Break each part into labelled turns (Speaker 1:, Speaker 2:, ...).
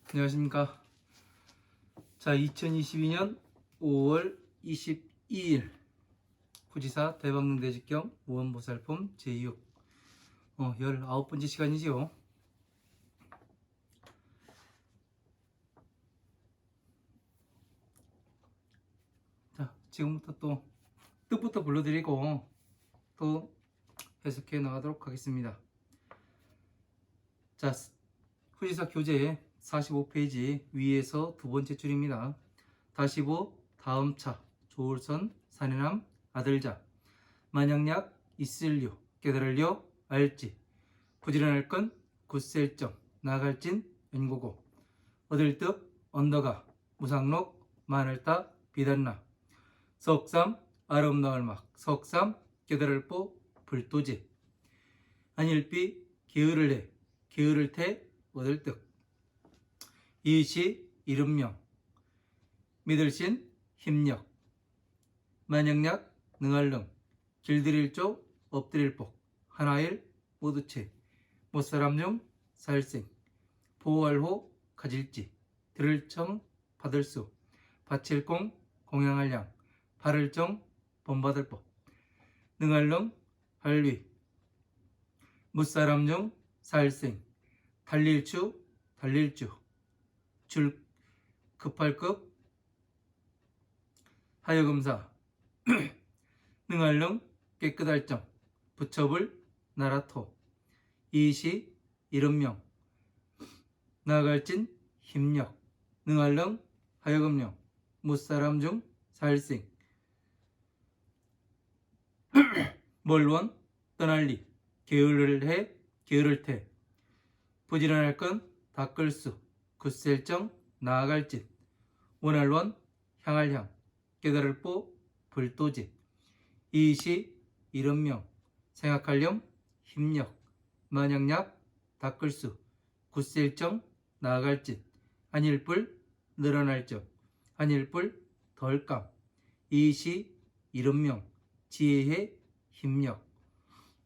Speaker 1: 안녕하십니까. 자, 2022년 5월 22일 후지사 대박능대직경 무언보살품 제6 19번째 시간이지요. 자, 지금부터 또 뜻부터 불러드리고 또 해석해 나가도록 하겠습니다. 자, 후지사 교재 45페이지 위에서 두 번째 줄입니다. 다시보 다음 차 조울선 사내남 아들자 만약약 있을려 깨달을려 알지 부지런할 건 굳셀정 나갈진 연고고 얻을 듯 언더가 무상록 마늘따 비단나 석삼 아름나얼막 석삼 깨달을 뽀 불도지 안일비 게으를 해 게으를 태 얻을 듯 이시 이름명 믿을신 힘력 만약약 능할능 길들일 쪽 엎드릴 복 하나일 모두체 못사람 중 살생 보호할호 가질지 들을 청 받을 수 바칠 공 공양할 양 바를 정 본받을 법 능할능 할위 무사람 중 살생 달릴 추 달릴 줄 급할 급 하여금사 능할능 깨끗할 정 부처불 나라토 이시 이름명 나갈진 힘력 능할능 하여금령 무사람 중 살생 멀원 떠날리 게으를 해 게으를 태 부지런할 건 닦을수 굳셀정 나아갈 짓 원할원 향할 향 깨달을 뽀 불도지 이시 이름명 생각할렴 힘력 만약약 닦을수 굳셀정 나아갈 짓 안일불 늘어날 적 안일불 덜감 이시 이름명 지혜해 힘력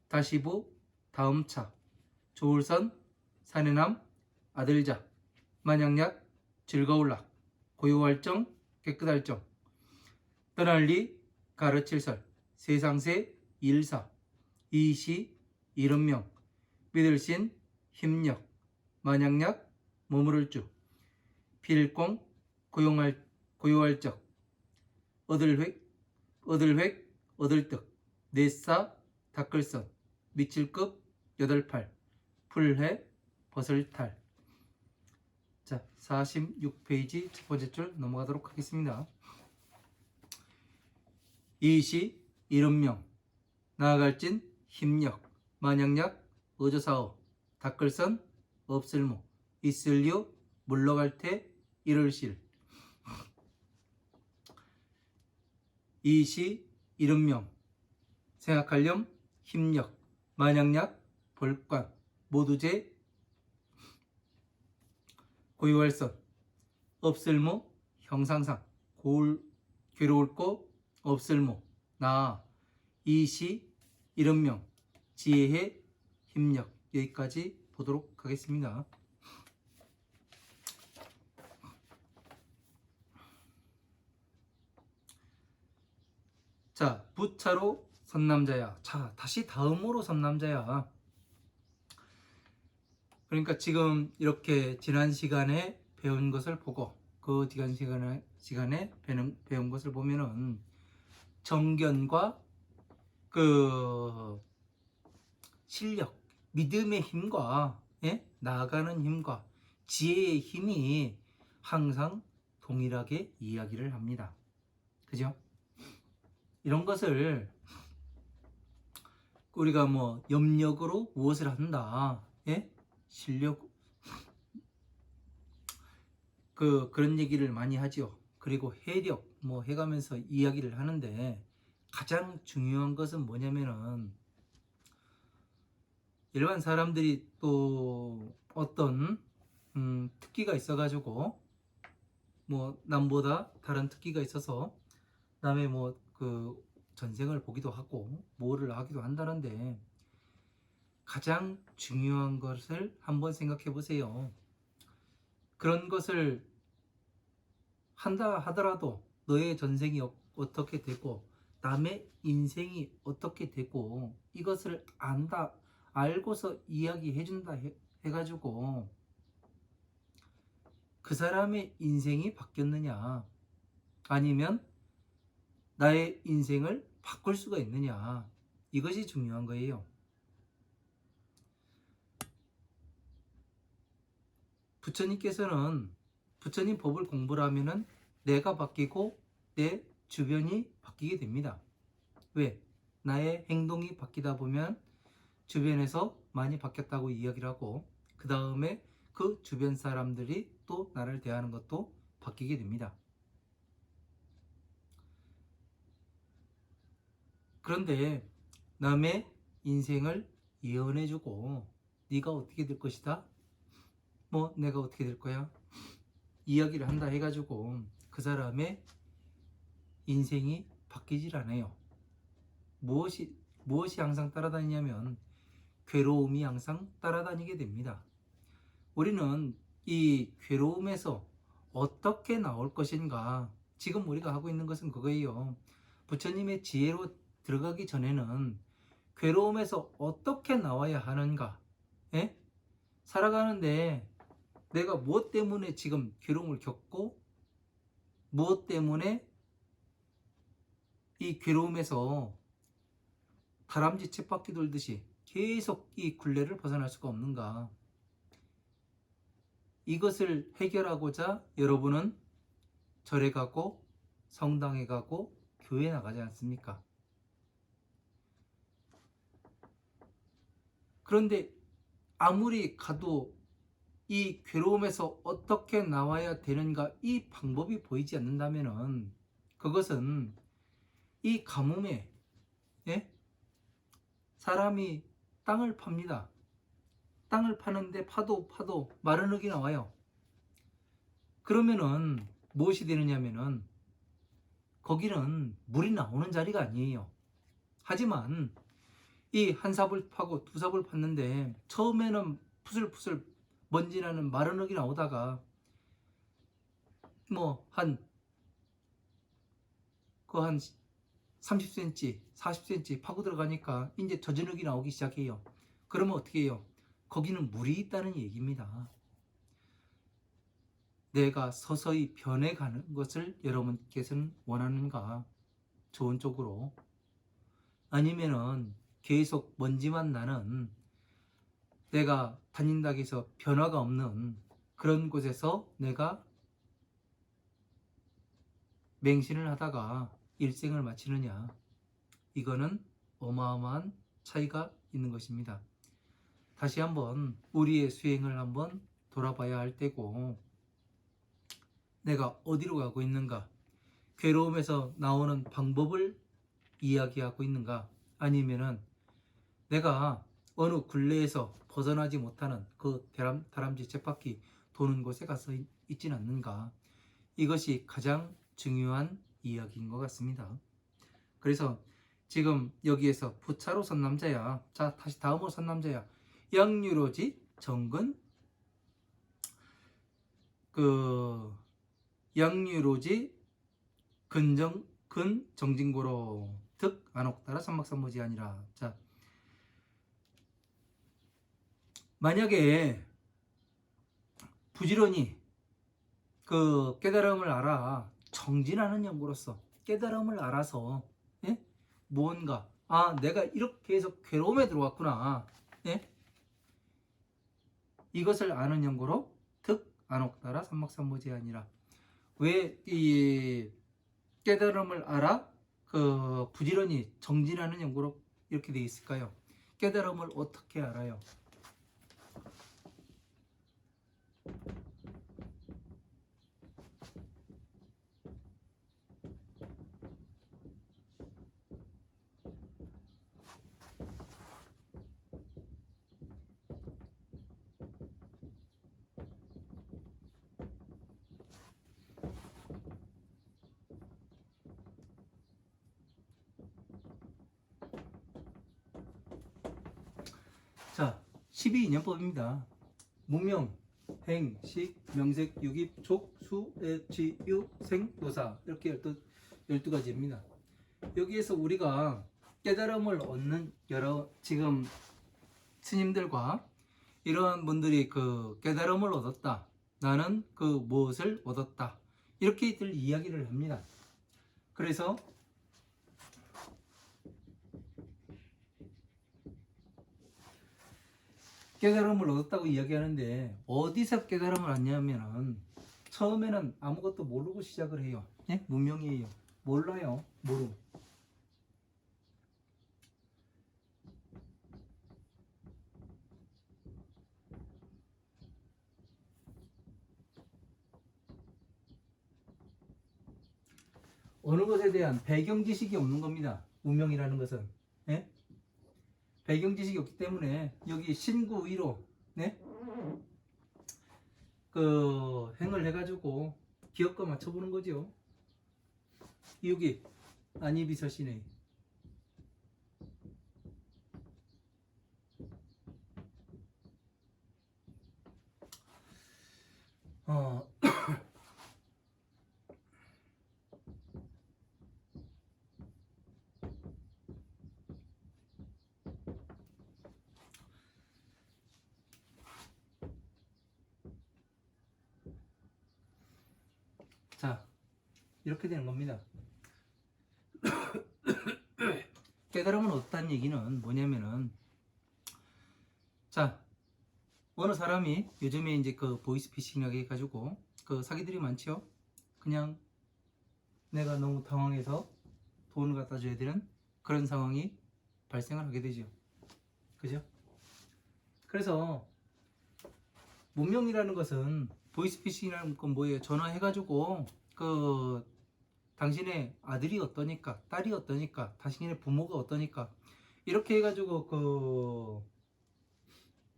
Speaker 1: 다시보 다음 차 조울선 사내남 아들자 만약약 즐거울락 고요할 정 깨끗할 정 떠날리 가르칠설 세상세 일사 이시 이름명 믿을신 힘력 만약약 머무를 주 필공 고요할 적 얻을 획 얻을 득 내싸 닦을선 미칠급 여덟팔 풀해 벗을탈. 자, 46페이지 첫 번째 줄 넘어가도록 하겠습니다. 이시 이름명 나아갈진 힘력 만약약 어저사어 닦을선 없을모 있을려 물러갈 테 이를실 이시 이름명 생각할렴 힘력 만약약 볼관 모두제 고요할선 없을모 형상상 괴로울 거 없을모 나 이시 이름명 지혜해 힘력 여기까지 보도록 하겠습니다. 자, 부차로 선남자야. 자, 다시 다음으로 선남자야. 그러니까 지금 이렇게 지난 시간에 배운 것을 보고 그 지난 시간에 배운 것을 보면은 정견과 그 실력, 믿음의 힘과 나아가는 힘과 지혜의 힘이 항상 동일하게 이야기를 합니다. 그죠? 이런 것을 우리가 뭐 염력으로 무엇을 한다, 실력 그런 얘기를 많이 하죠. 그리고 해력 뭐 해가면서 이야기를 하는데 가장 중요한 것은 뭐냐면은 일반 사람들이 또 어떤 특기가 있어가지고 뭐 남보다 다른 특기가 있어서 남의 뭐 그 전생을 보기도 하고 뭐를 하기도 한다는데 가장 중요한 것을 한번 생각해 보세요. 그런 것을 한다 하더라도 너의 전생이 어떻게 되고 남의 인생이 어떻게 되고 이것을 안다 알고서 이야기해 준다 해가지고 그 사람의 인생이 바뀌었느냐 아니면 나의 인생을 바꿀 수가 있느냐 이것이 중요한 거예요. 부처님께서는 부처님 법을 공부를 하면은 내가 바뀌고 내 주변이 바뀌게 됩니다. 왜? 나의 행동이 바뀌다 보면 주변에서 많이 바뀌었다고 이야기를 하고 그 다음에 그 주변 사람들이 또 나를 대하는 것도 바뀌게 됩니다. 그런데 남의 인생을 예언해주고 네가 어떻게 될 것이다? 뭐 내가 어떻게 될 거야? 이야기를 한다 해가지고 그 사람의 인생이 바뀌질 않아요. 무엇이 항상 따라다니냐면 괴로움이 항상 따라다니게 됩니다. 우리는 이 괴로움에서 어떻게 나올 것인가 지금 우리가 하고 있는 것은 그거예요. 부처님의 지혜로 들어가기 전에는 괴로움에서 어떻게 나와야 하는가 예? 살아가는데 내가 무엇 때문에 지금 괴로움을 겪고 무엇 때문에 이 괴로움에서 다람쥐 쳇바퀴 돌듯이 계속 이 굴레를 벗어날 수가 없는가 이것을 해결하고자 여러분은 절에 가고 성당에 가고 교회에 나가지 않습니까? 그런데 아무리 가도 이 괴로움에서 어떻게 나와야 되는가 이 방법이 보이지 않는다면 그것은 이 가뭄에 예? 사람이 땅을 팝니다. 땅을 파는데 파도 마른 흙이 나와요. 그러면은 무엇이 되느냐면은 거기는 물이 나오는 자리가 아니에요. 하지만 이 한 삽을 파고 두 삽을 팠는데 처음에는 푸슬푸슬 먼지나는 마른 흙이 나오다가 뭐 한 30cm, 40cm 파고 들어가니까 이제 젖은 흙이 나오기 시작해요. 그러면 어떻게 해요? 거기는 물이 있다는 얘기입니다. 내가 서서히 변해가는 것을 여러분께서는 원하는가? 좋은 쪽으로. 아니면은 계속 먼지만 나는 내가 다닌다고 해서 변화가 없는 그런 곳에서 내가 맹신을 하다가 일생을 마치느냐. 이거는 어마어마한 차이가 있는 것입니다. 다시 한번 우리의 수행을 한번 돌아봐야 할 때고 내가 어디로 가고 있는가? 괴로움에서 나오는 방법을 이야기하고 있는가? 아니면은 내가 어느 굴레에서 벗어나지 못하는 그 다람쥐 쳇바퀴 도는 곳에 가서 있진 않는가? 이것이 가장 중요한 이야기인 것 같습니다. 그래서 지금 여기에서 부차로 선 남자야. 자, 다시 다음으로 선 남자야. 양유로지 정근 양유로지 근 정진고로 득 안옥따라 삼막삼모지 아니라. 자, 만약에 부지런히 그 깨달음을 알아 정진하는 연구로서 깨달음을 알아서 예? 무언가 내가 이렇게 해서 괴로움에 들어왔구나 예? 이것을 아는 연구로 득 안옥따라 삼막삼모지 아니라. 왜 이 깨달음을 알아 그 부지런히 정진하는 연구로 이렇게 되어 있을까요? 깨달음을 어떻게 알아요? 자, 12인연법입니다. 무명, 행, 식, 명색, 유깁, 촉, 수, 애, 지, 유, 생, 노사 이렇게 12가지입니다. 여기에서 우리가 깨달음을 얻는 여러 지금 스님들과 이러한 분들이 그 깨달음을 얻었다. 나는 그 무엇을 얻었다. 이렇게들 이야기를 합니다. 그래서 깨달음을 얻었다고 이야기하는데 어디서 깨달음을 얻냐면은 처음에는 아무것도 모르고 시작을 해요. 예? 문명이에요. 몰라요. 모르. 어느 것에 대한 배경 지식이 없는 겁니다. 문명이라는 것은. 예? 배경 지식이 없기 때문에 여기 신구 위로 네? 그 행을 해가지고 기억과 맞춰보는 거죠. 여기 안이비서시네. 어, 자 이렇게 되는 겁니다. 깨달음을 얻었다는 얘기는 뭐냐면은 자 어느 사람이 요즘에 이제 그 보이스피싱이라고 해가지고 그 사기들이 많죠. 그냥 내가 너무 당황해서 돈을 갖다 줘야 되는 그런 상황이 발생을 하게 되죠. 그죠? 그래서 문명이라는 것은 보이스피싱이라는 건 뭐예요? 전화해가지고 그 당신의 아들이 어떠니까 딸이 어떠니까 당신의 부모가 어떠니까 이렇게 해가지고 그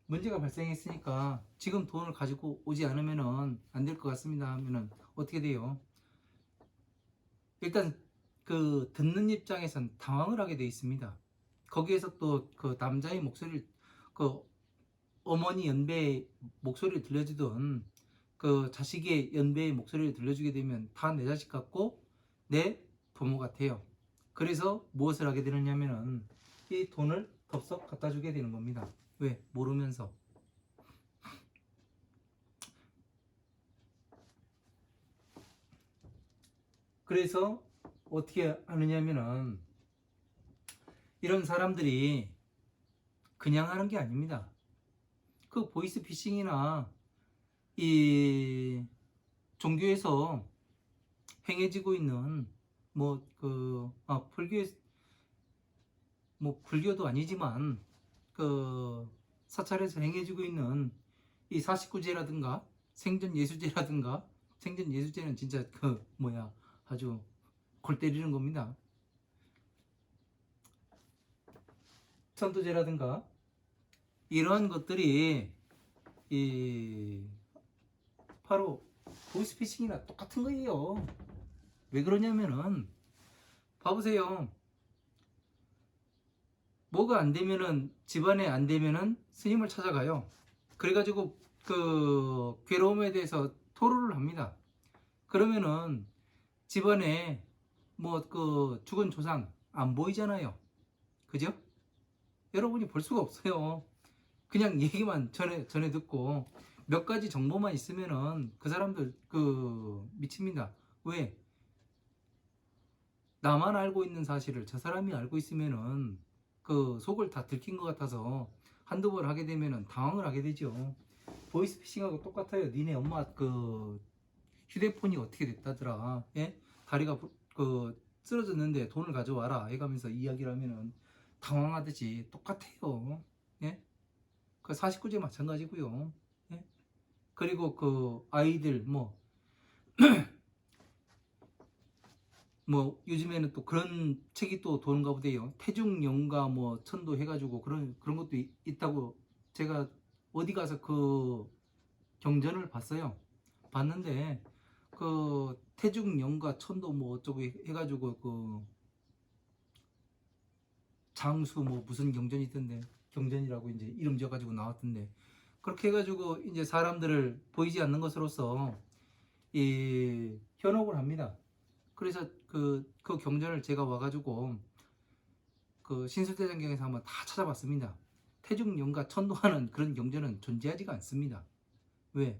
Speaker 1: 문제가 발생했으니까 지금 돈을 가지고 오지 않으면은 안 될 것 같습니다 하면은 어떻게 돼요? 일단 그 듣는 입장에선 당황을 하게 돼 있습니다. 거기에서 또 그 남자의 목소리를 그 어머니 연배의 목소리를 들려주던 그 자식의 연배의 목소리를 들려주게 되면 다 내 자식 같고 내 부모 같아요. 그래서 무엇을 하게 되느냐면은 이 돈을 덥석 갖다 주게 되는 겁니다. 왜? 모르면서. 그래서 어떻게 하느냐면은 이런 사람들이 그냥 하는 게 아닙니다. 그 보이스피싱이나 이 종교에서 행해지고 있는 불교에 불교도 아니지만 그 사찰에서 행해지고 있는 이 49제라든가 생전예수제라든가 생전예수제는 진짜 아주 골 때리는 겁니다. 천도제라든가 이런 것들이 바로 보이스피싱이나 똑같은 거예요. 왜 그러냐면은 봐보세요. 뭐가 안 되면은 집안에 안 되면은 스님을 찾아가요. 그래가지고 그 괴로움에 대해서 토로를 합니다. 그러면은 집안에 죽은 조상 안 보이잖아요. 그죠? 여러분이 볼 수가 없어요. 그냥 얘기만 전에 듣고 몇 가지 정보만 있으면은 그 사람들 미칩니다. 왜? 나만 알고 있는 사실을 저 사람이 알고 있으면은 그 속을 다 들킨 것 같아서 한두 번 하게 되면은 당황을 하게 되죠. 보이스피싱하고 똑같아요. 니네 엄마 그 휴대폰이 어떻게 됐다더라. 예? 다리가 쓰러졌는데 돈을 가져와라 해가면서 이야기를 하면은 당황하듯이 똑같아요. 예? 그 49제 마찬가지고요. 예? 그리고 그 아이들 요즘에는 또 그런 책이 또 도는가 보대요. 태중영가 천도 해가지고 그런 것도 있다고 제가 어디 가서 그 경전을 봤어요. 봤는데 그 태중영가 천도 어쩌고 해가지고 그 장수 무슨 경전이 있던데 경전이라고 이제 이름 지어가지고 나왔던데 그렇게 해가지고 이제 사람들을 보이지 않는 것으로서 이 현혹을 합니다. 그래서 그 경전을 제가 와가지고 그 신술대장경에서 한번 다 찾아봤습니다. 태중영가 천도하는 그런 경전은 존재하지가 않습니다. 왜?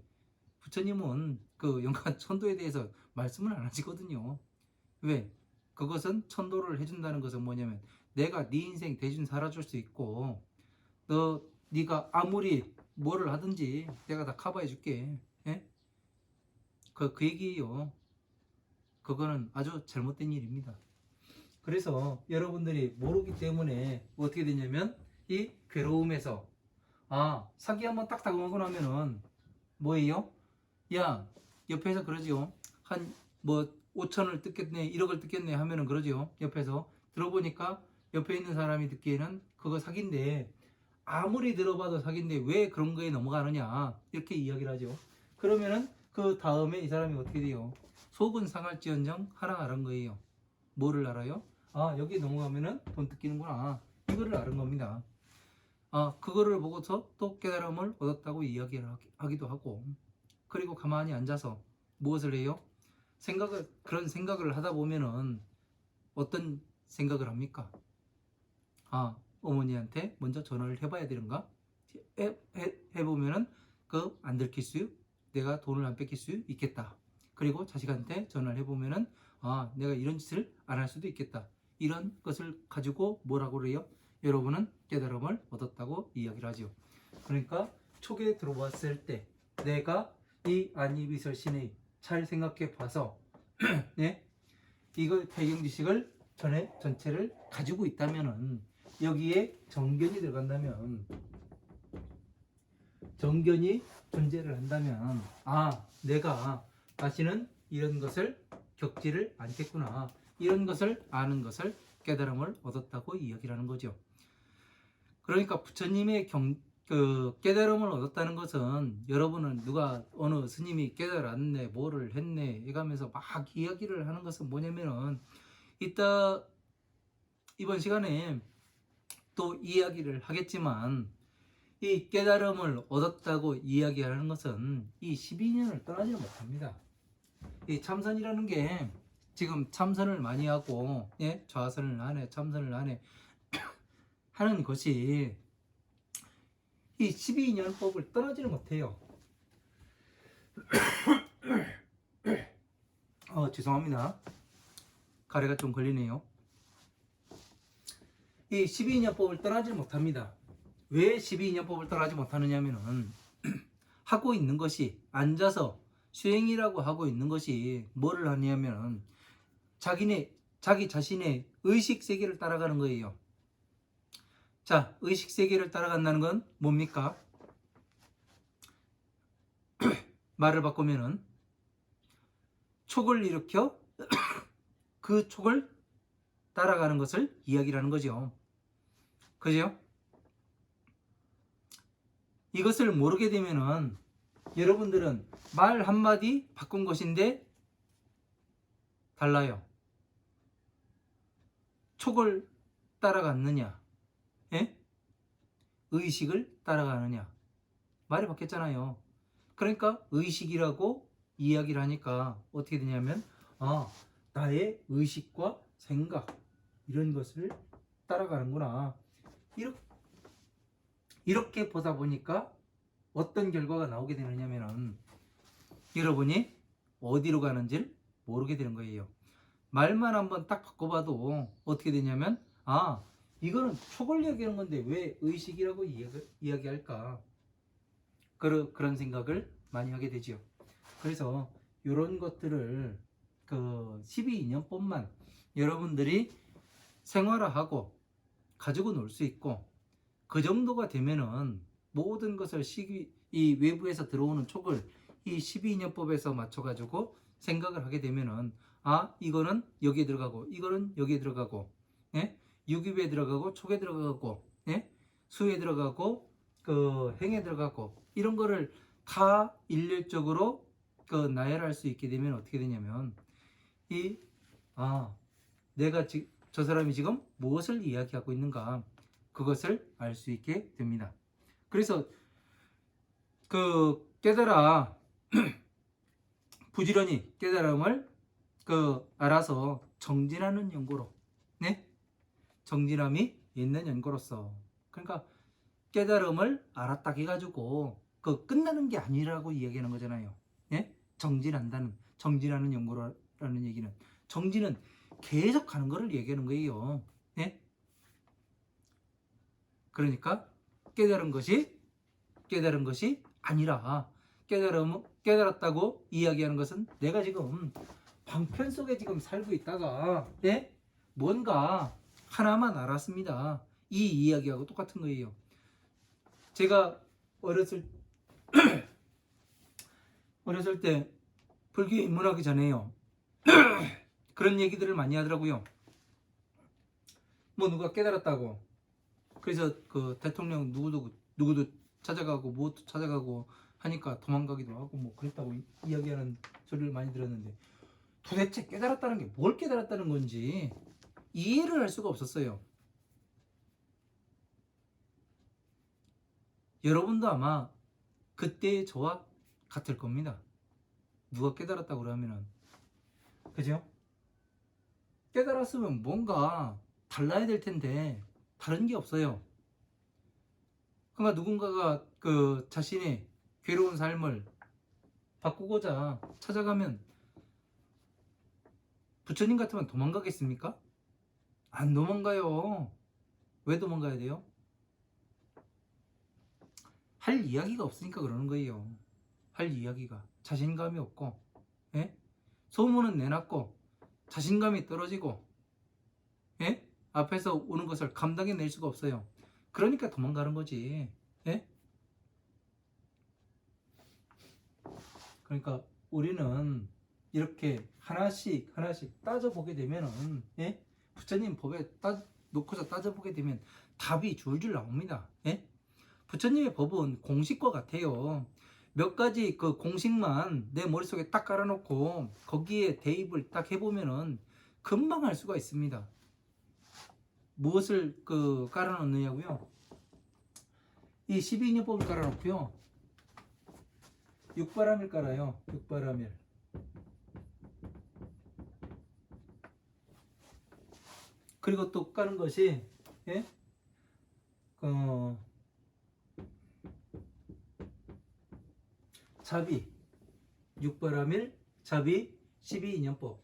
Speaker 1: 부처님은 그 영가 천도에 대해서 말씀을 안 하시거든요. 왜? 그것은 천도를 해준다는 것은 뭐냐면 내가 네 인생 대신 살아줄 수 있고 네가 아무리 뭐를 하든지 내가 다 커버해 줄게. 예? 그 얘기예요. 그거는 아주 잘못된 일입니다. 그래서 여러분들이 모르기 때문에 어떻게 되냐면 이 괴로움에서 사기 한번 딱 당하고 나면은 뭐예요? 야, 옆에서 그러지요. 한 뭐 5천을 뜯겠네, 1억을 뜯겠네 하면은 그러지요. 옆에서 들어보니까 옆에 있는 사람이 듣기에는 그거 사기인데 아무리 들어봐도 사기인데 왜 그런 거에 넘어가느냐 이렇게 이야기를 하죠. 그러면은 그 다음에 이 사람이 어떻게 돼요? 속은 상할지언정 하나 알은 거예요. 뭐를 알아요? 여기 넘어가면은 돈 뜯기는구나, 이거를 알은 겁니다. 그거를 보고서 또 깨달음을 얻었다고 이야기를 하기도 하고, 그리고 가만히 앉아서 무엇을 해요? 그런 생각을 하다 보면은 어떤 생각을 합니까? 어머니한테 먼저 전화를 해봐야 되는가? 해보면은 안 들킬 수, 내가 돈을 안 뺏길 수 있겠다. 그리고 자식한테 전화를 해보면은 내가 이런 짓을 안 할 수도 있겠다. 이런 것을 가지고 뭐라고 그래요? 여러분은 깨달음을 얻었다고 이야기를 하죠. 그러니까 촉에 들어왔을 때 내가 이 안이비설 신의 잘 생각해 봐서 네? 이걸 배경지식을 전체를 가지고 있다면은 여기에 정견이 들어간다면, 정견이 존재를 한다면 내가 다시는 이런 것을 겪지를 않겠구나, 이런 것을 아는 것을 깨달음을 얻었다고 이야기를 하는 거죠. 그러니까 부처님의 깨달음을 얻었다는 것은 여러분은 누가 어느 스님이 깨달았네 뭐를 했네 이가면서 막 이야기를 하는 것은 뭐냐면은 이번 시간에 또 이야기를 하겠지만 이 깨달음을 얻었다고 이야기하는 것은 이 12년을 떠나지를 못합니다. 이 참선이라는 게 지금 참선을 많이 하고 좌선을 하네 참선을 하네 하는 것이 이 12년법을 떠나지를 못해요. 죄송합니다. 가래가 좀 걸리네요. 이 12년법을 떠나지 못합니다. 왜 12년법을 떠나지 못하느냐면은 하고 있는 것이 앉아서 수행이라고 하고 있는 것이 뭐를 하냐면은 자기 자신의 의식 세계를 따라가는 거예요. 자, 의식 세계를 따라간다는 건 뭡니까? 말을 바꾸면은 촉을 일으켜 그 촉을 따라가는 것을 이야기를 하는 거죠. 그죠? 이것을 모르게 되면은 여러분들은 말 한마디 바꾼 것인데 달라요. 촉을 따라갔느냐, 의식을 따라가느냐, 말이 바뀌었잖아요. 그러니까 의식이라고 이야기를 하니까 어떻게 되냐면 나의 의식과 생각 이런 것을 따라가는구나, 이렇게 보다 보니까 어떤 결과가 나오게 되느냐면은 여러분이 어디로 가는지를 모르게 되는 거예요. 말만 한번 딱 바꿔봐도 어떻게 되냐면 이거는 촉을 이야기하는 건데 왜 의식이라고 이야기할까, 그런 생각을 많이 하게 되죠. 그래서 이런 것들을 12인연법만 여러분들이 생활화하고 가지고 놀 수 있고, 그 정도가 되면은 모든 것을 이 외부에서 들어오는 촉을 이 12인연법에서 맞춰가지고 생각을 하게 되면은 이거는 여기에 들어가고 이거는 여기에 들어가고 유기에 들어가고 촉에 들어가고 수에 들어가고 행에 들어가고 이런 거를 다 일률적으로 나열할 수 있게 되면 어떻게 되냐면 내가 저 사람이 지금 무엇을 이야기하고 있는가, 그것을 알 수 있게 됩니다. 그래서 그 깨달아 부지런히 깨달음을 알아서 정진하는 연고로, 네? 정진함이 있는 연고로서. 그러니까 깨달음을 알았다 해가지고 끝나는 게 아니라고 이야기하는 거잖아요. 예? 정진하는 연고라는 얘기는 정진은 계속 가는 거를 얘기하는 거예요. 예? 그러니까 깨달은 것이 아니라 깨달았다고 이야기하는 것은 내가 지금 방편 속에 지금 살고 있다가, 예? 뭔가 하나만 알았습니다. 이 이야기하고 똑같은 거예요. 제가 어렸을 때 불교에 입문하기 전에요. 그런 얘기들을 많이 하더라고요. 뭐 누가 깨달았다고. 그래서 그 대통령 누구도 찾아가고 무엇도 찾아가고 하니까 도망가기도 하고 뭐 그랬다고 이야기하는 소리를 많이 들었는데, 도대체 깨달았다는 게 뭘 깨달았다는 건지 이해를 할 수가 없었어요. 여러분도 아마 그때의 저와 같을 겁니다. 누가 깨달았다고 그러면은, 그죠? 깨달았으면 뭔가 달라야 될 텐데 다른 게 없어요. 그러니까 누군가가 자신의 괴로운 삶을 바꾸고자 찾아가면 부처님 같으면 도망가겠습니까? 안 도망가요. 왜 도망가야 돼요? 할 이야기가 없으니까 그러는 거예요. 할 이야기가 자신감이 없고, 예? 소문은 내놨고 자신감이 떨어지고, 예? 앞에서 오는 것을 감당해낼 수가 없어요. 그러니까 도망가는 거지. 예? 그러니까 우리는 이렇게 하나씩 따져보게 되면은, 예? 부처님 법에 놓고서 따져보게 되면 답이 줄줄 나옵니다. 예? 부처님의 법은 공식과 같아요. 몇 가지 그 공식만 내 머릿속에 딱 깔아놓고 거기에 대입을 딱 해보면은 금방 할 수가 있습니다. 무엇을 깔아놓느냐고요? 이 12인연법을 깔아놓고요. 육바람일 깔아요. 육바람일. 그리고 또 까는 것이, 예? 자비, 육바람일, 자비, 12인연법.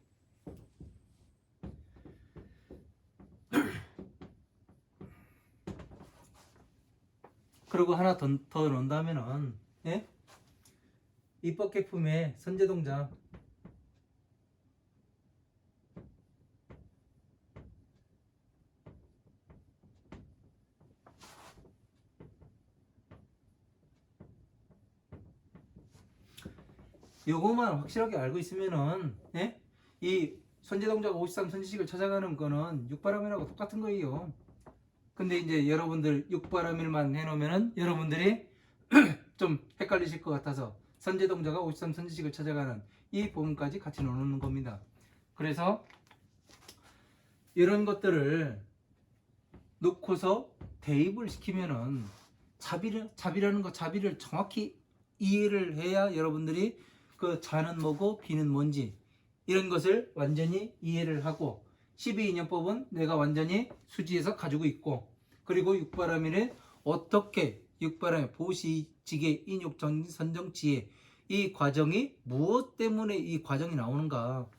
Speaker 1: 그리고 하나 더 넣는다면은, 예? 입법개품의 선제동작. 요거만 확실하게 알고 있으면은, 예? 이 선제동작 53 선지식을 찾아가는 거는 육바람일하고 똑같은 거예요. 근데 이제 여러분들 육바람일만 해놓으면은 여러분들이 좀 헷갈리실 것 같아서 선제동작과 53 선지식을 찾아가는 이 부분까지 같이 넣는 겁니다. 그래서 이런 것들을 놓고서 대입을 시키면은 자비를 정확히 이해를 해야 여러분들이 자는 뭐고 비는 뭔지 이런 것을 완전히 이해를 하고, 12인연법은 내가 완전히 수지에서 가지고 있고, 그리고 육바람일은 어떻게 육바람일 보시지계 인욕정진 선정지혜 이 과정이 무엇 때문에 이 과정이 나오는가,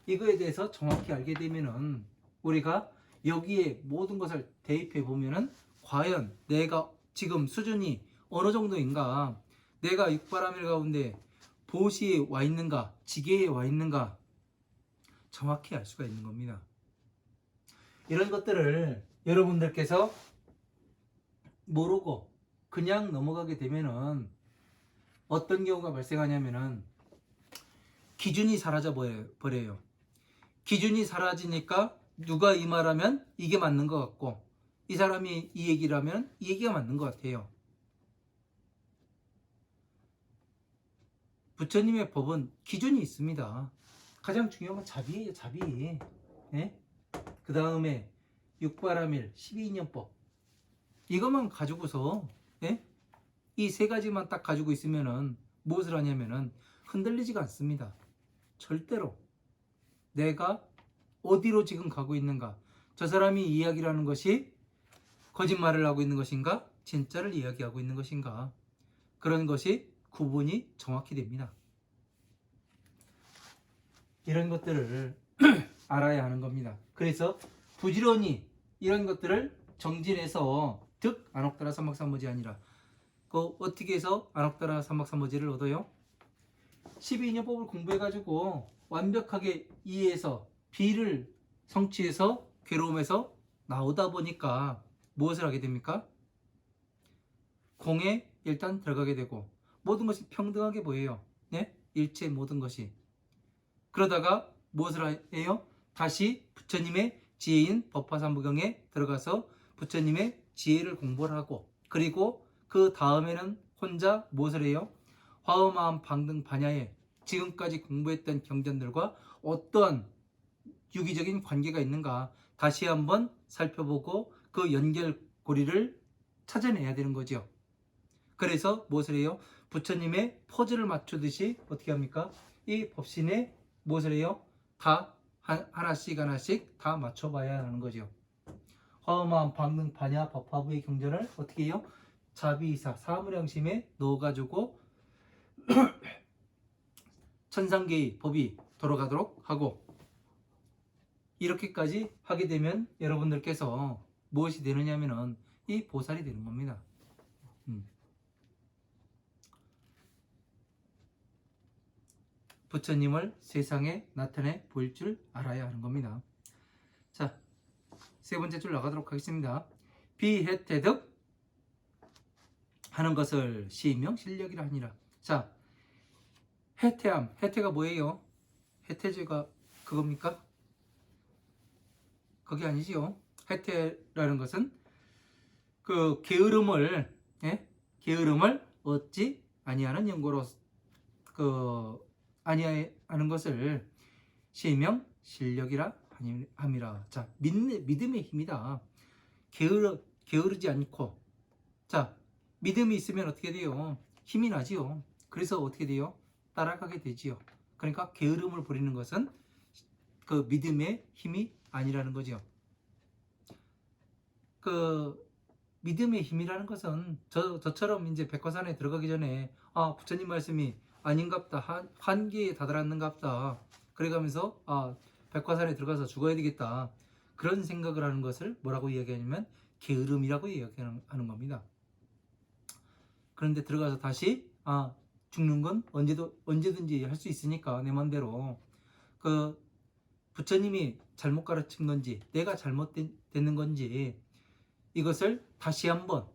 Speaker 1: 이거에 대해서 정확히 알게 되면은 우리가 여기에 모든 것을 대입해 보면은 과연 내가 지금 수준이 어느 정도인가, 내가 육바람일 가운데 보시에 와 있는가, 지계에 와 있는가 정확히 알 수가 있는 겁니다. 이런 것들을 여러분들께서 모르고 그냥 넘어가게 되면은 어떤 경우가 발생하냐면은 기준이 사라져 버려요. 기준이 사라지니까 누가 이 말하면 이게 맞는 것 같고, 이 사람이 이 얘기를 하면 이 얘기가 맞는 것 같아요. 부처님의 법은 기준이 있습니다. 가장 중요한 건 자비예요. 자비. 예? 그 다음에 육바람일 12인연법 이것만 가지고서, 예? 이 세 가지만 딱 가지고 있으면은 무엇을 하냐면은 흔들리지가 않습니다. 절대로. 내가 어디로 지금 가고 있는가? 저 사람이 이야기를 하는 것이 거짓말을 하고 있는 것인가? 진짜를 이야기하고 있는 것인가? 그런 것이 구분이 정확히 됩니다. 이런 것들을 알아야 하는 겁니다. 그래서 부지런히 이런 것들을 정진해서 득 안옥따라 삼박삼모지 아니라 그 어떻게 해서 안옥따라 삼박삼모지를 얻어요? 12인연법을 공부해가지고 완벽하게 이해해서 비를 성취해서 괴로움에서 나오다 보니까 무엇을 하게 됩니까? 공에 일단 들어가게 되고 모든 것이 평등하게 보여요. 네? 일체 모든 것이. 그러다가 무엇을 해요? 다시 부처님의 지혜인 법화삼부경에 들어가서 부처님의 지혜를 공부를 하고 그리고 그 다음에는 혼자 무엇을 해요? 화엄마음 방등 반야에 지금까지 공부했던 경전들과 어떠한 유기적인 관계가 있는가 다시 한번 살펴보고 그 연결고리를 찾아내야 되는 거죠. 그래서 무엇을 해요? 부처님의 퍼즐을 맞추듯이 어떻게 합니까? 이 법신에 무엇을 해요? 다 하나씩 하나씩 다 맞춰봐야 하는 거죠. 화엄마음 방등 반야 법화부의 경전을 어떻게 해요? 자비이사 사무량심에 넣어가지고 천상계의 법이 돌아가도록 하고 이렇게까지 하게 되면 여러분들께서 무엇이 되느냐면은 이 보살이 되는 겁니다. 부처님을 세상에 나타내 보일 줄 알아야 하는 겁니다. 자, 세 번째 줄 나가도록 하겠습니다. 비해태득 하는 것을 시명 실력이라 하니라. 자, 해태함, 해태가 뭐예요? 해태죄가 그겁니까? 그게 아니지요. 해태라는 것은 그 게으름을 게으름을 얻지 아니하는 연고로 그 아니하는 것을 시명 실력이라 함이라. 자, 믿음의 힘이다. 게으르지 않고 자, 믿음이 있으면 어떻게 돼요? 힘이 나지요. 그래서 어떻게 돼요? 따라가게 되지요. 그러니까 게으름을 부리는 것은 그 믿음의 힘이 아니라는 거죠. 그 믿음의 힘이라는 것은 저처럼 이제 백화산에 들어가기 전에 아 부처님 말씀이 아닌갑다 한계에 다다랐는갑다 그래가면서 아 백화산에 들어가서 죽어야 되겠다 그런 생각을 하는 것을 뭐라고 이야기하냐면 게으름이라고 이야기하는 겁니다. 그런데 들어가서 다시 아 죽는 건 언제든지 할 수 있으니까 내 맘대로 그 부처님이 잘못 가르친 건지 내가 잘못됐는 건지 이것을 다시 한번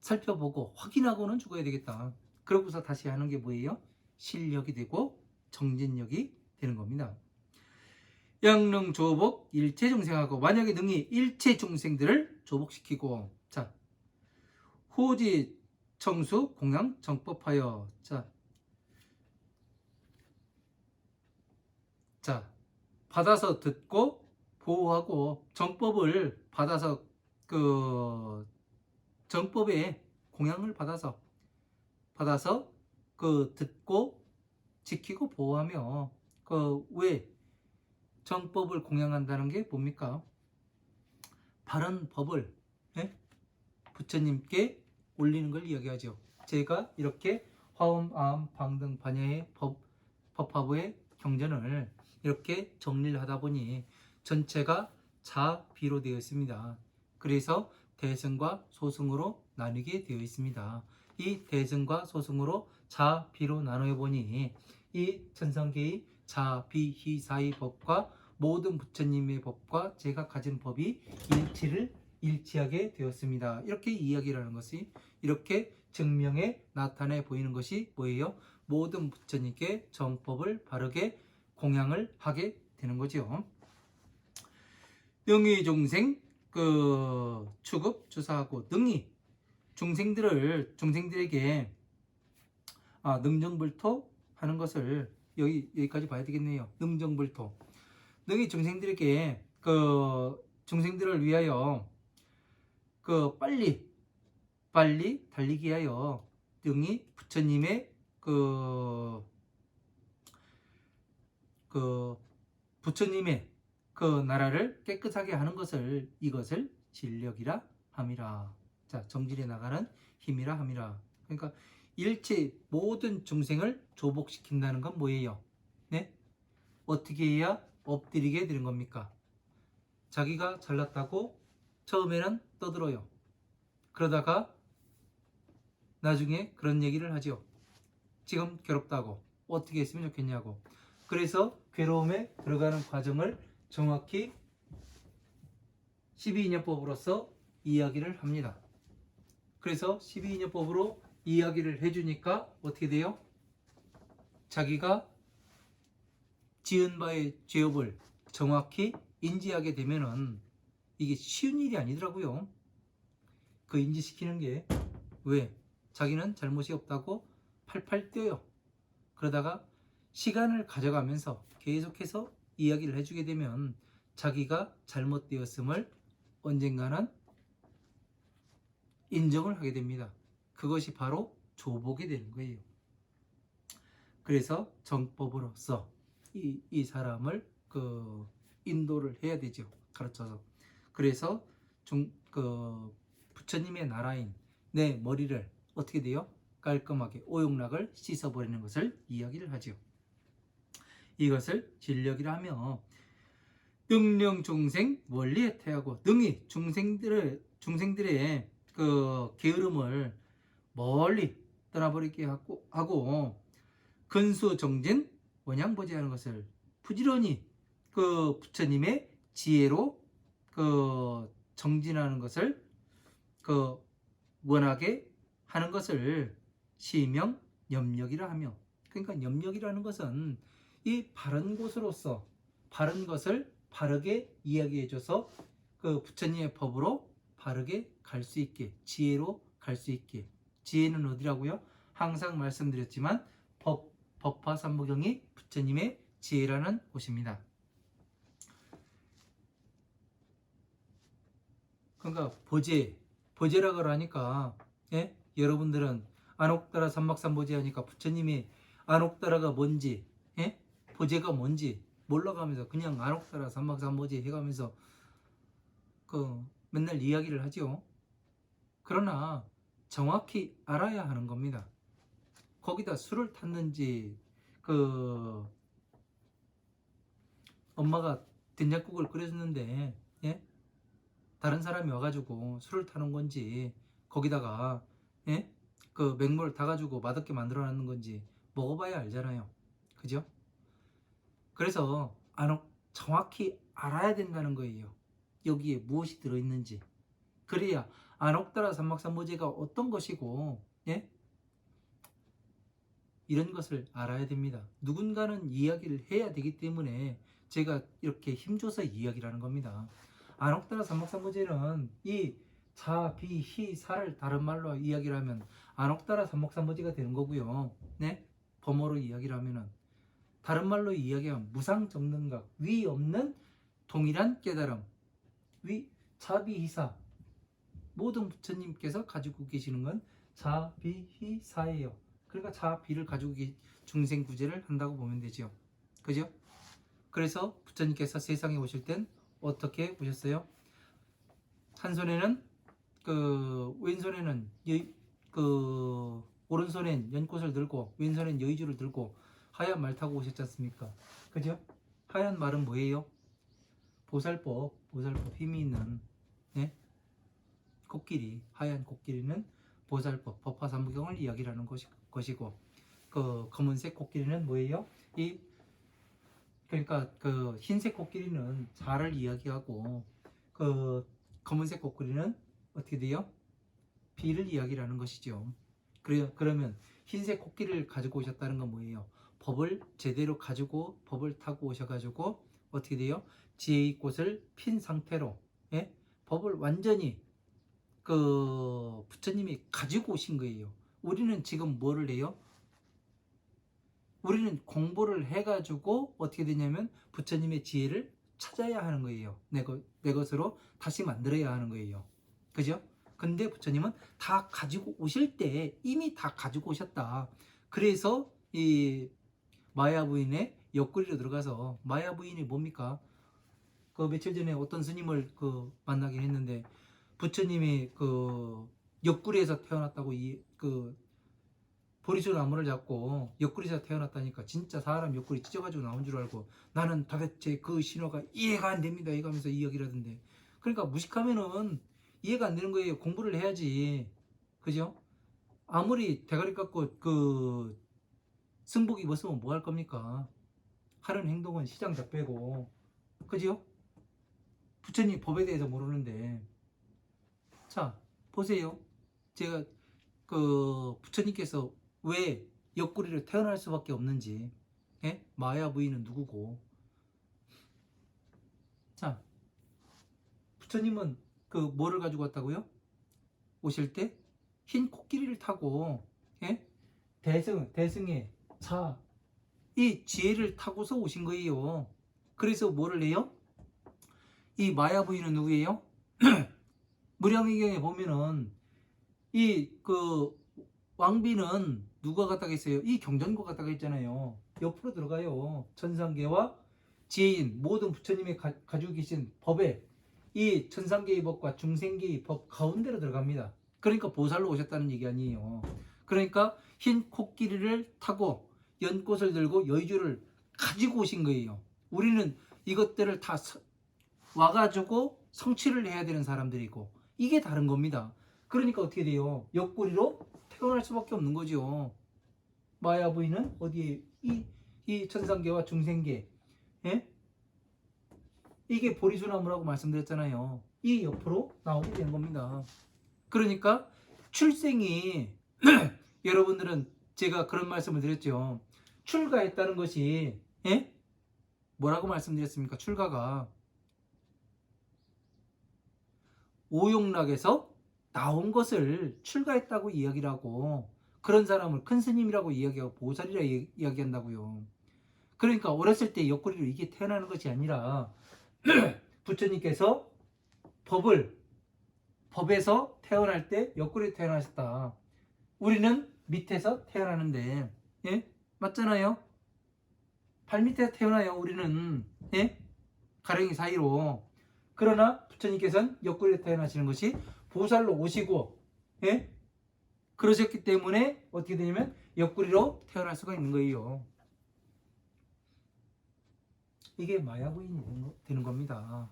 Speaker 1: 살펴보고 확인하고는 죽어야 되겠다. 그러고서 다시 하는 게 뭐예요? 실력이 되고 정진력이 되는 겁니다. 양능 조복 일체 중생하고 만약에 능히 일체 중생들을 조복시키고 자 호지 청수 공양 정법하여 자 받아서 듣고 보호하고 정법을 받아서 그 정법의 공양을 받아서 그 듣고 지키고 보호하며 그 왜 정법을 공양한다는 게 뭡니까? 바른 법을 부처님께 올리는 걸 이야기하죠. 제가 이렇게 화엄, 아함, 방등, 반야의 법화부의 경전을 이렇게 정리를 하다 보니 전체가 자비로 되어 있습니다. 그래서 대승과 소승으로 나누게 되어 있습니다. 이 대승과 소승으로 자비로 나누어 보니 이 천상계의 자비희사의 법과 모든 부처님의 법과 제가 가진 법이 일치하게 되었습니다. 이렇게 이야기를 하는 것이 이렇게 증명에 나타내 보이는 것이 뭐예요? 모든 부처님께 정법을 바르게 공양을 하게 되는 거죠. 능히 중생 그 추급 주사하고 능히 중생들에게 능정불토 하는 것을 여기까지 봐야 되겠네요. 능정불토 능히 중생들에게 그 중생들을 위하여 그 빨리 빨리 달리기 하여 등이 부처님의 그 부처님의 그 나라를 깨끗하게 하는 것을 이것을 진력이라 함이라. 자, 정진해 나가는 힘이라 함이라. 그러니까 일체 모든 중생을 조복시킨다는 건 뭐예요? 네? 어떻게 해야 엎드리게 되는 겁니까? 자기가 잘났다고 처음에는 떠들어요. 그러다가 나중에 그런 얘기를 하죠. 지금 괴롭다고 어떻게 했으면 좋겠냐고. 그래서 괴로움에 들어가는 과정을 정확히 12인연법으로서 이야기를 합니다. 그래서 12인연법으로 이야기를 해주니까 어떻게 돼요? 자기가 지은 바의 죄업을 정확히 인지하게 되면은 이게 쉬운 일이 아니더라고요. 그 인지시키는 게. 왜? 자기는 잘못이 없다고 팔팔 뛰어요. 그러다가 시간을 가져가면서 계속해서 이야기를 해주게 되면 자기가 잘못되었음을 언젠가는 인정을 하게 됩니다. 그것이 바로 조복이 되는 거예요. 그래서 정법으로서 이 사람을 인도를 해야 되죠. 가르쳐서. 그래서 부처님의 나라인 내 머리를 어떻게 돼요? 깔끔하게 오용락을 씻어버리는 것을 이야기를 하죠. 이것을 진력이라 하며 능령 중생 원리에 태하고 능히 중생들의 그 게으름을 멀리 떠나버리게 하고 근수 정진 원양보지하는 것을 부지런히 그 부처님의 지혜로 그 정진하는 것을 그 원하게 하는 것을 시명 염력이라 하며, 그러니까 염력이라는 것은 이 바른 곳으로서 바른 것을 바르게 이야기해줘서 그 부처님의 법으로 바르게 갈 수 있게, 지혜로 갈 수 있게. 지혜는 어디라고요? 항상 말씀드렸지만 법화삼부경이 부처님의 지혜라는 곳입니다. 그러니까 보제라고 하니까, 예? 여러분들은 안옥따라 삼막삼보제 하니까 부처님의 안옥따라가 뭔지, 예? 보제가 뭔지 몰라가면서 그냥 안옥따라 삼막삼보제 해가면서 맨날 이야기를 하죠. 그러나 정확히 알아야 하는 겁니다. 거기다 술을 탔는지 엄마가 된장국을 끓여줬는데, 예? 다른 사람이 와가지고 술을 타는 건지, 거기다가, 예? 그 맹물을 타가지고 맛없게 만들어놨는 건지 먹어봐야 알잖아요. 그죠? 그래서 정확히 알아야 된다는 거예요. 여기에 무엇이 들어있는지. 그래야 안옥따라 삼막삼보제가 어떤 것이고, 예? 이런 것을 알아야 됩니다. 누군가는 이야기를 해야 되기 때문에 제가 이렇게 힘줘서 이야기를 하는 겁니다. 안옥따라 삼목삼보제는 이 자, 비, 희, 사를 다른 말로 이야기를 하면 안옥따라 삼목삼보제가 되는 거고요. 네? 범어로 이야기를 하면은, 다른 말로 이야기하면 무상정능각, 위 없는 동일한 깨달음, 자비희사. 모든 부처님께서 가지고 계시는 건 자비희사예요. 그러니까 자비를 가지고 중생 구제를 한다고 보면 되죠. 그죠? 그래서 부처님께서 세상에 오실 땐 어떻게 오셨어요? 한 손에는 왼손에는 오른손엔 연꽃을 들고 왼손엔 여의주를 들고 하얀 말 타고 오셨지 않습니까? 그죠? 하얀 말은 뭐예요? 보살법 힘이 있는, 네? 코끼리, 하얀 코끼리는 보살법, 법화삼부경을 이야기하는 것이고, 검은색 코끼리는 뭐예요? 그러니까 흰색 코끼리는 자를 이야기하고, 검은색 코끼리는 어떻게 돼요? 비를 이야기하는 것이죠. 그러면 흰색 코끼리를 가지고 오셨다는 건 뭐예요? 법을 제대로 가지고 법을 타고 오셔가지고 어떻게 돼요? 지혜의 꽃을 핀 상태로, 예? 법을 완전히 부처님이 가지고 오신 거예요. 우리는 지금 뭐를 해요? 우리는 공부를 해가지고 어떻게 되냐면 부처님의 지혜를 찾아야 하는 거예요. 내 것으로 다시 만들어야 하는 거예요. 그죠? 근데 부처님은 다 가지고 오실 때 이미 다 가지고 오셨다. 그래서 이 마야 부인의 옆구리로 들어가서, 마야 부인이 뭡니까? 그 며칠 전에 어떤 스님을 만나긴 했는데, 부처님이 옆구리에서 태어났다고 보리수 나무를 잡고 옆구리에서 태어났다니까 진짜 사람 옆구리 찢어가지고 나온 줄 알고, 나는 도대체 그 신호가 이해가 안 됩니다 이러면서 이야기를 하던데, 그러니까 무식하면은 이해가 안 되는 거예요. 공부를 해야지. 그죠? 아무리 대가리 깎고 승복 입었으면 뭐 할 겁니까? 하는 행동은 시장 다 빼고. 그죠? 부처님 법에 대해서 모르는데. 자, 보세요. 제가 부처님께서 왜 옆구리를 태어날 수밖에 없는지. 예? 마야 부인은 누구고. 자, 부처님은 뭐를 가지고 왔다고요? 오실 때 흰 코끼리를 타고, 예? 대승의 자, 이 지혜를 타고서 오신 거예요. 그래서 뭐를 해요? 이 마야 부인은 누구예요? 무량의경에 보면은 이 왕비는 누가 갖다가 있어요? 이 경전과 갖다가 있잖아요. 옆으로 들어가요. 천상계와 지혜인 모든 부처님이 가지고 계신 법에 이 천상계의 법과 중생계의 법 가운데로 들어갑니다. 그러니까 보살로 오셨다는 얘기 아니에요. 그러니까 흰 코끼리를 타고 연꽃을 들고 여의주를 가지고 오신 거예요. 우리는 이것들을 다 와가지고 성취를 해야 되는 사람들이고, 이게 다른 겁니다. 그러니까 어떻게 돼요? 옆구리로 태어날 수밖에 없는 거죠. 마야 부인은 어디에? 이 천상계와 중생계, 예? 이게 보리수나무라고 말씀드렸잖아요. 이 옆으로 나오게 되는 겁니다. 그러니까 출생이 여러분들은 제가 그런 말씀을 드렸죠. 출가했다는 것이, 예? 뭐라고 말씀드렸습니까? 출가가 오용락에서 나온 것을 출가했다고 이야기를 하고, 그런 사람을 큰 스님이라고 이야기하고 보살이라 이야기한다고요. 그러니까 어렸을 때 옆구리로 이게 태어나는 것이 아니라 부처님께서 법에서 태어날 때 옆구리에 태어나셨다. 우리는 밑에서 태어나는데, 예? 맞잖아요? 발 밑에서 태어나요, 우리는. 예? 가랭이 사이로. 그러나 부처님께서는 옆구리에 태어나시는 것이 보살로 오시고, 예? 그러셨기 때문에 어떻게 되냐면 옆구리로 태어날 수가 있는 거예요. 이게 마야부인이 되는 겁니다.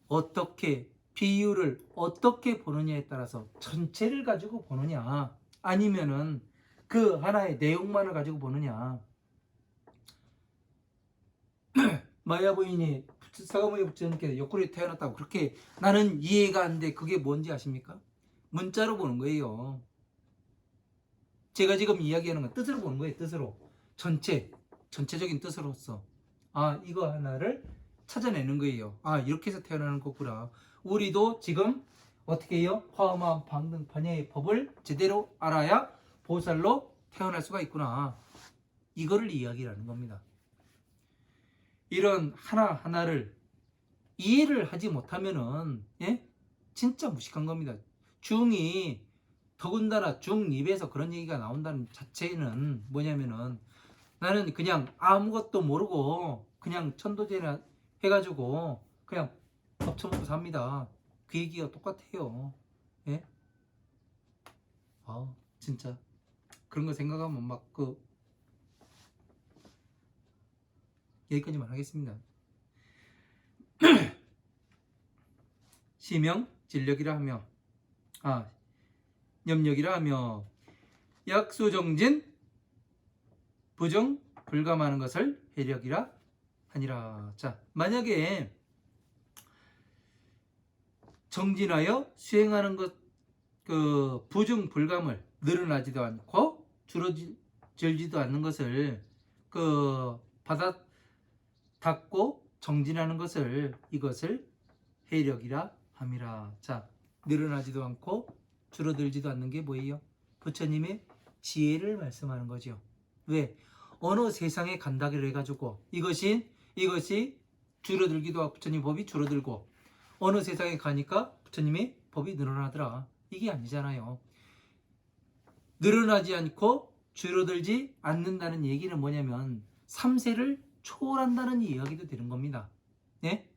Speaker 1: 어떻게, 비유를 어떻게 보느냐에 따라서 전체를 가지고 보느냐, 아니면은 그 하나의 내용만을 가지고 보느냐. 마야 부인이 사가모니 부처님께서 옆구리에 태어났다고 그렇게 나는 이해가 안 돼. 그게 뭔지 아십니까? 문자로 보는 거예요. 제가 지금 이야기하는 건 뜻으로 보는 거예요. 뜻으로. 전체적인 뜻으로서. 아, 이거 하나를 찾아내는 거예요. 아, 이렇게 해서 태어나는 거구나. 우리도 지금 어떻게 해요? 화엄한 방등 반야의 법을 제대로 알아야 보살로 태어날 수가 있구나. 이거를 이야기하는 겁니다. 이런 하나하나를 이해를 하지 못하면은, 예? 진짜 무식한 겁니다. 중이, 더군다나 중2에서 그런 얘기가 나온다는 자체는 뭐냐면은, 나는 그냥 아무것도 모르고 그냥 천도제나 해가지고 그냥 밥 처먹고 삽니다. 그 얘기가 똑같아요. 예? 아, 진짜 그런 거 생각하면 막 여기까지만 하겠습니다. 시명 진력이라 하며, 염력이라 하며, 약수정진 부정 불감하는 것을 해력이라 하니라. 자, 만약에 정진하여 수행하는 것, 부정 불감을 늘어나지도 않고 줄어들지도 않는 것을 받아 닫고 정진하는 것을, 이것을 해력이라 함이라. 자, 늘어나지도 않고 줄어들지도 않는 게 뭐예요? 부처님의 지혜를 말씀하는 거죠. 왜? 어느 세상에 간다기를 해가지고 이것이 줄어들기도 하고, 부처님 법이 줄어들고, 어느 세상에 가니까 부처님이 법이 늘어나더라. 이게 아니잖아요. 늘어나지 않고 줄어들지 않는다는 얘기는 뭐냐면 3세를 초월한다는 이야기도 되는 겁니다. 예?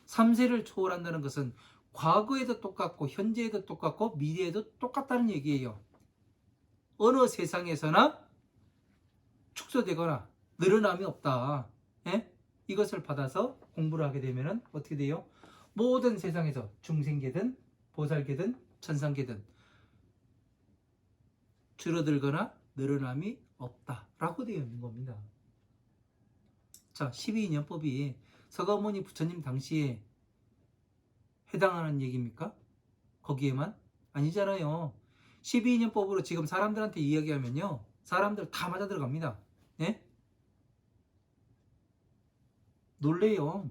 Speaker 1: 3세를 초월한다는 것은 과거에도 똑같고 현재에도 똑같고 미래에도 똑같다는 얘기예요. 어느 세상에서나 축소되거나 늘어남이 없다. 예? 이것을 받아서 공부를 하게 되면 어떻게 돼요? 모든 세상에서 중생계든 보살계든 천상계든 줄어들거나 늘어남이 없다라고 되어 있는 겁니다. 자, 12인연법이 서가모니 부처님 당시에 해당하는 얘기입니까? 거기에만? 아니잖아요. 12인연법으로 지금 사람들한테 이야기하면요, 사람들 다 맞아 들어갑니다. 예? 놀래요.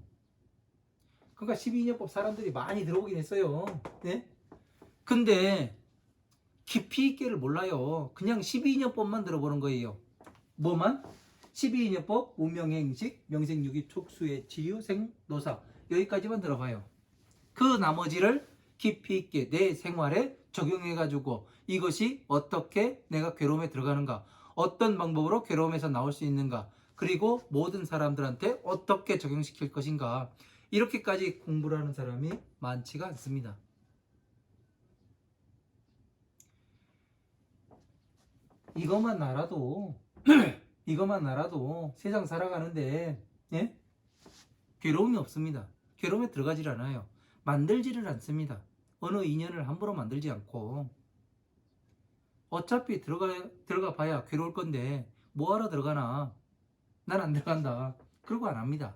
Speaker 1: 그러니까 12인연법 사람들이 많이 들어오긴 했어요. 예? 근데 깊이 있게를 몰라요. 그냥 12인연법만 들어보는 거예요. 뭐만? 12인연법, 운명행식, 명생유기, 촉수의 치유, 생노사, 여기까지만 들어봐요. 그 나머지를 깊이 있게 내 생활에 적용해가지고 이것이 어떻게 내가 괴로움에 들어가는가, 어떤 방법으로 괴로움에서 나올 수 있는가, 그리고 모든 사람들한테 어떻게 적용시킬 것인가, 이렇게까지 공부를 하는 사람이 많지가 않습니다. 이것만 알아도 이것만 알아도 세상 살아가는데, 예? 괴로움이 없습니다. 괴로움에 들어가질 않아요. 만들지를 않습니다. 어느 인연을 함부로 만들지 않고, 어차피 들어가 봐야 괴로울 건데 뭐하러 들어가나, 난 안 들어간다, 그러고 안 합니다.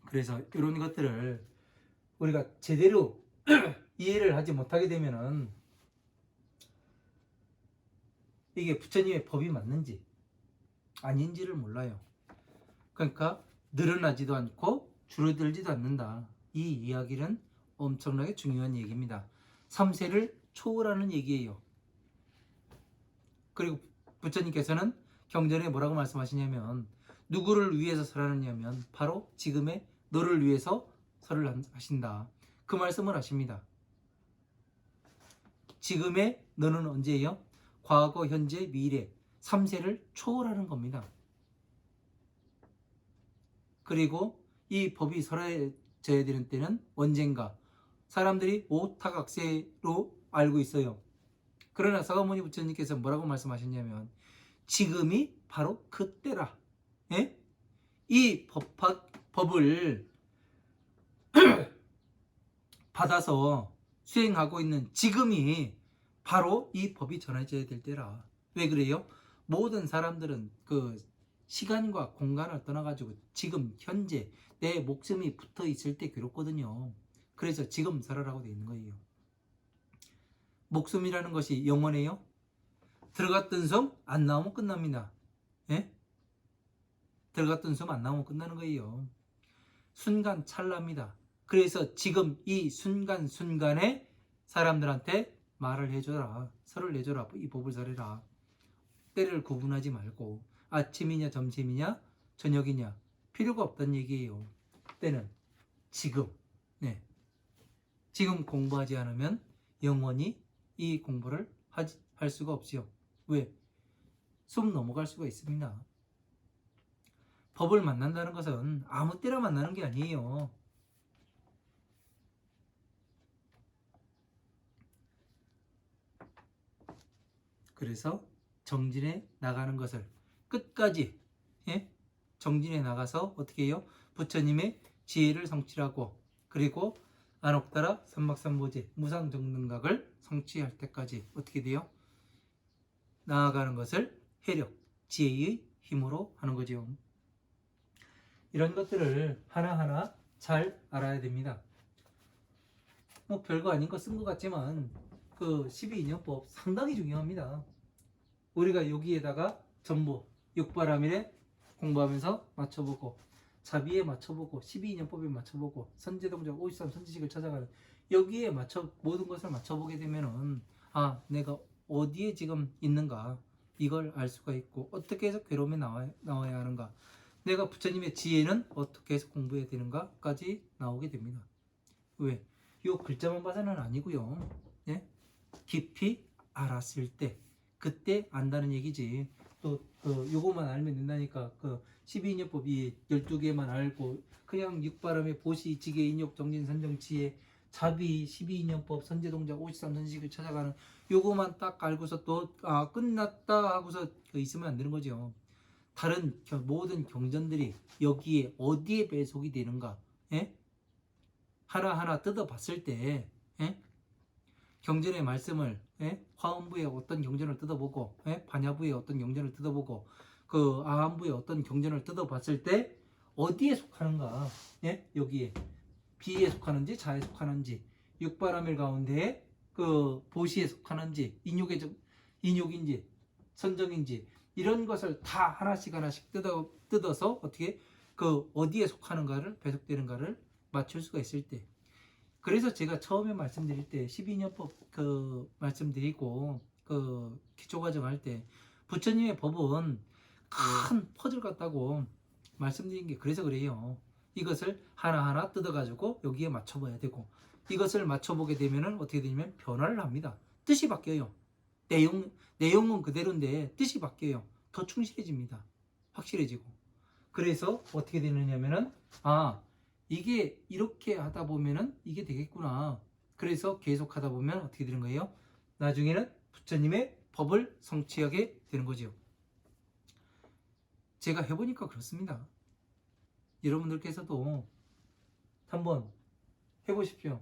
Speaker 1: 그래서 이런 것들을 우리가 제대로 이해를 하지 못하게 되면은 이게 부처님의 법이 맞는지 아닌지를 몰라요. 그러니까 늘어나지도 않고 줄어들지도 않는다. 이 이야기는 엄청나게 중요한 얘기입니다. 3세를 초월하는 얘기예요. 그리고 부처님께서는 경전에 뭐라고 말씀하시냐면, 누구를 위해서 설하느냐면 바로 지금의 너를 위해서 설을 하신다. 그 말씀을 하십니다. 지금의 너는 언제예요? 과거, 현재, 미래 3세를 초월하는 겁니다. 그리고 이 법이 설해져야 되는 때는 언젠가, 사람들이 오타각세로 알고 있어요. 그러나 서가모니 부처님께서 뭐라고 말씀하셨냐면 지금이 바로 그때라. 예? 이 법을 받아서 수행하고 있는 지금이 바로 이 법이 전해져야 될 때라. 왜 그래요? 모든 사람들은 그 시간과 공간을 떠나가지고 지금 현재 내 목숨이 붙어 있을 때 괴롭거든요. 그래서 지금 살아라고 되어 있는 거예요. 목숨이라는 것이 영원해요? 들어갔던 숨 안 나오면 끝납니다. 예? 들어갔던 숨 안 나오면 끝나는 거예요. 순간 찰나입니다. 그래서 지금 이 순간순간에 사람들한테 말을 해줘라, 설을 내줘라, 이 법을 설해라. 때를 구분하지 말고 아침이냐 점심이냐 저녁이냐 필요가 없다는 얘기예요. 때는 지금. 네. 지금 공부하지 않으면 영원히 이 공부를 할 수가 없지요. 왜? 숨 넘어갈 수가 있습니다. 법을 만난다는 것은 아무 때나 만나는 게 아니에요. 그래서 정진해 나가는 것을 끝까지, 예? 정진해 나가서 어떻게 해요? 부처님의 지혜를 성취하고, 그리고 안옥따라 삼막삼보제 무상정등각을 성취할 때까지 어떻게 돼요? 나아가는 것을 해력, 지혜의 힘으로 하는 거죠. 이런 것들을 하나하나 잘 알아야 됩니다. 뭐 별거 아닌 거 쓴 것 같지만 그 12인연법 상당히 중요합니다. 우리가 여기에다가 전부 육바라밀에 공부하면서 맞춰보고, 자비에 맞춰보고, 12인연법에 맞춰보고, 선제동작 53 선지식을 찾아가는, 여기에 모든 것을 맞춰보게 되면은 내가 어디에 지금 있는가 이걸 알 수가 있고, 어떻게 해서 괴로움에 나와야 하는가, 내가 부처님의 지혜는 어떻게 해서 공부해야 되는가까지 나오게 됩니다. 왜? 요 글자만 봐서는 아니고요. 예? 깊이 알았을 때 그때 안다는 얘기지. 또 요거만 알면 된다니까. 그 12인연법이 12개만 알고 그냥 육바람의 보시, 지계, 인욕, 정진, 선정치에 자비, 12인연법, 선제동작, 53선식을 찾아가는 요거만 딱 알고서 또 끝났다 하고서 있으면 안 되는 거죠. 다른 모든 경전들이 여기에 어디에 배속이 되는가, 예? 하나하나 뜯어봤을 때, 예? 경전의 말씀을, 예? 화엄부의 어떤 경전을 뜯어보고, 예? 반야부의 어떤 경전을 뜯어보고, 그 아함부의 어떤 경전을 뜯어봤을 때 어디에 속하는가, 예? 여기에 비에 속하는지 자에 속하는지, 육바라밀 가운데 그 보시에 속하는지, 인욕인지 선정인지 이런 것을 다 하나씩 하나씩 뜯어서 어떻게 그 어디에 속하는가를, 배속되는가를 맞출 수가 있을 때. 그래서 제가 처음에 말씀드릴 때 12년법 그 말씀드리고 그 기초과정 할 때 부처님의 법은 큰 퍼즐 같다고 말씀드린 게 그래서 그래요. 이것을 하나하나 뜯어가지고 여기에 맞춰봐야 되고, 이것을 맞춰보게 되면은 어떻게 되냐면 변화를 합니다. 뜻이 바뀌어요. 내용은 그대로인데 뜻이 바뀌어요. 더 충실해집니다. 확실해지고. 그래서 어떻게 되느냐면은 이게 이렇게 하다 보면은 이게 되겠구나. 그래서 계속 하다 보면 어떻게 되는 거예요? 나중에는 부처님의 법을 성취하게 되는 거죠. 제가 해보니까 그렇습니다. 여러분들께서도 한번 해보십시오.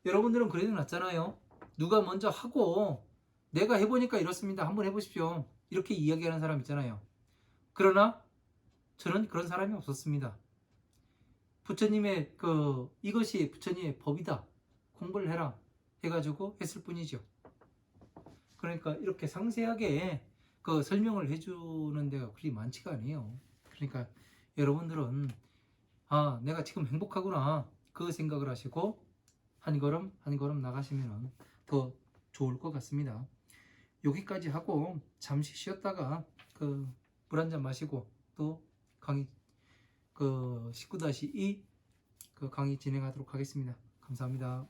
Speaker 1: 여러분들은 그래도 낫잖아요. 누가 먼저 하고 내가 해보니까 이렇습니다. 한번 해보십시오. 이렇게 이야기하는 사람 있잖아요. 그러나 저는 그런 사람이 없었습니다. 부처님의 이것이 부처님의 법이다. 공부를 해라. 해가지고 했을 뿐이죠. 그러니까 이렇게 상세하게 설명을 해주는 데가 그리 많지가 않아요. 그러니까 여러분들은 내가 지금 행복하구나. 그 생각을 하시고 한 걸음 한 걸음 나가시면 더 좋을 것 같습니다. 여기까지 하고 잠시 쉬었다가 물 한 잔 마시고 또 강의 19-2 강의 진행하도록 하겠습니다. 감사합니다.